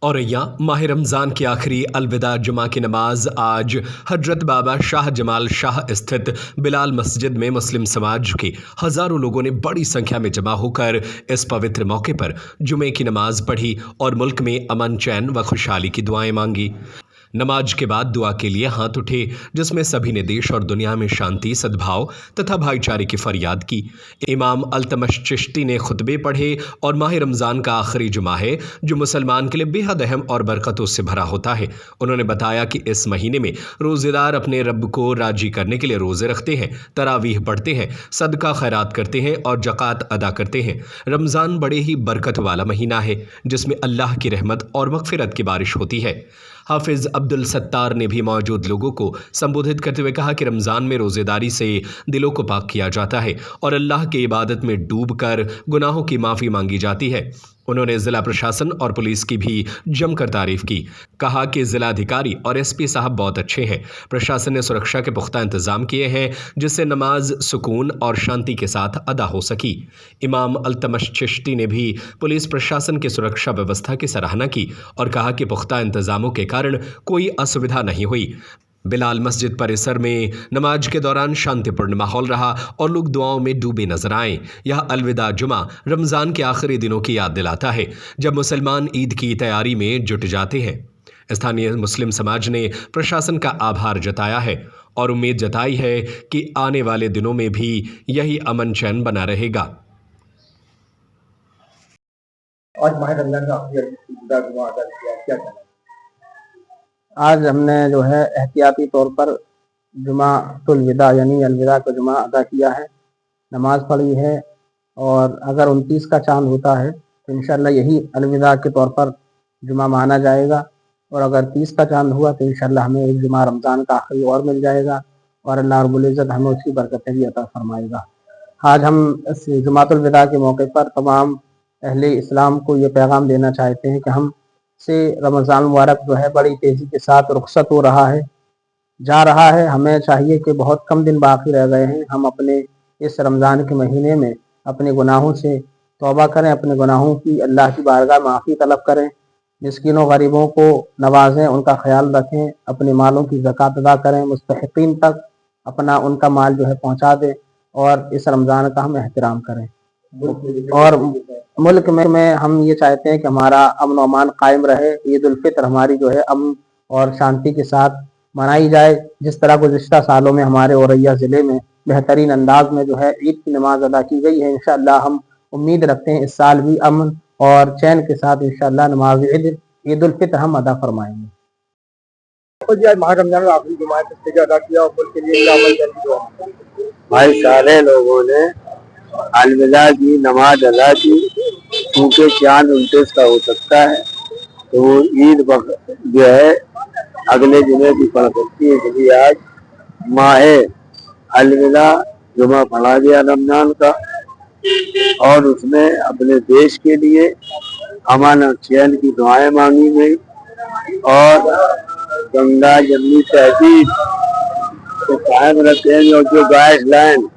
और यहाँ माह रमज़ान की आखिरी अलविदा जुमा की नमाज आज हजरत बाबा शाह जमाल शाह स्थित बिलाल मस्जिद में मुस्लिम समाज के हज़ारों लोगों ने बड़ी संख्या में जमा होकर इस पवित्र मौके पर जुमे की नमाज पढ़ी और मुल्क में अमन, चैन व खुशहाली की दुआएं मांगी। नमाज के बाद दुआ के लिए हाथ उठे, जिसमें सभी ने देश और दुनिया में शांति, सद्भाव तथा भाईचारे की फरियाद की। इमाम अल्तमश चिश्ती ने खुतबे पढ़े और माह रमज़ान का आखिरी जुमा है जो मुसलमान के लिए बेहद अहम और बरकतों से भरा होता है। उन्होंने बताया कि इस महीने में रोज़ेदार अपने रब को राजी करने के लिए रोज़े रखते हैं, तरावीह पढ़ते हैं, सदका खैरात करते हैं और ज़कात अदा करते हैं। रमज़ान बड़े ही बरकत वाला महीना है जिसमें अल्लाह की रहमत और मग़फ़िरत की बारिश होती है। हाफिज़ अब्दुल सत्तार ने भी मौजूद लोगों को संबोधित करते हुए कहा कि रमज़ान में रोज़ेदारी से दिलों को पाक किया जाता है और अल्लाह की इबादत में डूबकर गुनाहों की माफ़ी मांगी जाती है। उन्होंने ज़िला प्रशासन और पुलिस की भी जमकर तारीफ की। कहा कि ज़िलाधिकारी और एसपी साहब बहुत अच्छे हैं। प्रशासन ने सुरक्षा के पुख्ता इंतज़ाम किए हैं जिससे नमाज सुकून और शांति के साथ अदा हो सकी। इमाम अल्तमश चिश्ती ने भी पुलिस प्रशासन की सुरक्षा व्यवस्था की सराहना की और कहा कि पुख्ता इंतज़ामों के कारण कोई असुविधा नहीं हुई। बिलाल मस्जिद परिसर में नमाज के दौरान शांतिपूर्ण माहौल रहा और लोग दुआओं में डूबे नजर आए। यह अलविदा जुमा रमज़ान के आखिरी दिनों की याद दिलाता है जब मुसलमान ईद की तैयारी में जुट जाते हैं। स्थानीय मुस्लिम समाज ने प्रशासन का आभार जताया है और उम्मीद जताई है कि आने वाले दिनों में भी यही अमन चैन बना रहेगा। आज माह रमज़ान का आखिरी अलविदा जुमा अदा किया, क्या कहना है? आज हमने जो है एहतियाती तौर पर जुमातुल विदा यानी अलविदा का जुमा अदा किया है, नमाज पढ़ी है और अगर 29 का चांद होता है तो इंशाअल्लाह यही अलविदा के तौर पर जुमा माना जाएगा और अगर 30 का चांद हुआ तो इंशाअल्लाह हमें एक जुमा रमज़ान का आखिरी और मिल जाएगा और अल्लाह रब्बुल इज़्ज़त हमें उसकी बरकतें भी अता फरमाएगा। आज हम इस जुमातुल विदा के मौके पर तमाम अहले इस्लाम को ये पैगाम देना चाहते हैं कि हम से रमज़ान मुबारक जो है बड़ी तेज़ी के साथ रुखसत हो रहा है, जा रहा है। हमें चाहिए कि बहुत कम दिन बाकी रह गए हैं, हम अपने इस रमज़ान के महीने में अपने गुनाहों से तौबा करें, अपने गुनाहों की अल्लाह की बारगाह माफ़ी तलब करें, मिस्कीनों गरीबों को नवाजें, उनका ख्याल रखें, अपने मालों की ज़कात अदा करें, मुस्तहिक़ीन तक अपना उनका माल जो है पहुँचा दें और इस रमज़ान का हम एहतराम करें। और मुल्क में हम ये चाहते हैं कि हमारा अमन व अमान कायम रहे। ईद उल फित्र हमारी जो है अमन और शांति के साथ मनाई जाए। जिस तरह गुज़िश्ता सालों में हमारे औरैया ज़िले में बेहतरीन अंदाज में जो है ईद की नमाज अदा की गई है, इंशाअल्लाह हम उम्मीद रखते हैं इस साल भी अमन और चैन के साथ इंशाअल्लाह नमाज ईद उल फित्र हम अदा फरमाएंगे। आज माह रमज़ान का आखिरी जुमा है, तो अदा किया और मुल्क के लिए क्या अमल करने की दुआ? भाई सारे लोगों ने अलविदा की नमाज अदा की, क्योंकि चांद 29 का हो सकता है तो वो ईद जो है अगले जुमे की पड़ सकती है। इसलिए आज माहे अलविदा जुमा पढ़ा गया रमजान का और उसमें अपने देश के लिए अमन और चैन की दुआएं मांगी गई और गंगा जमनी तहजीब को कायम रखेंगे और जो गाइडलाइन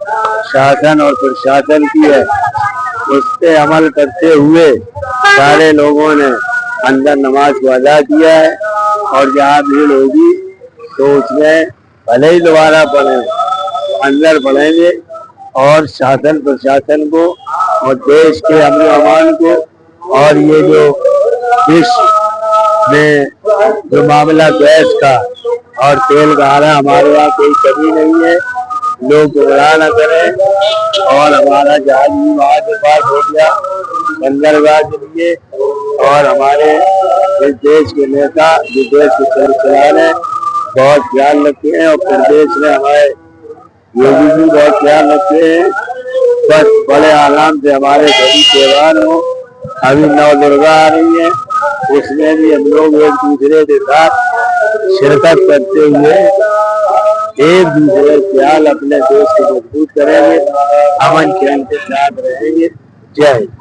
शासन और प्रशासन की है उस पे अमल करते हुए सारे लोगों ने अंदर नमाज को अदा किया है और जहाँ भीड़ होगी तो उसमें भले ही दोबारा पढ़े अंदर पढ़ेंगे और शासन प्रशासन को और देश के अमन अमान को और ये जो विश्व में जो मामला गैस का और तेल का आ रहा है, हमारे यहाँ कोई कमी नहीं है, लोग गुमराह न करें और हमारा जहाज भी वहाँ के पास हो गया बंदरगाह के लिए और हमारे इस देश के नेता जो देश के चला रहे हैं बहुत ख्याल रखते हैं और प्रदेश में हमारे योगी भी बहुत ख्याल रखते हैं। बस बड़े आराम से हमारे सभी त्योहार हो। अभी नव दुर्गा आ रही है, उसमें भी हम लोग एक दूसरे के साथ शिरकत करते हुए एक दूसरे ख्याल अपने देश को मजबूत करेंगे, अमन चैन के साथ रहेंगे। जय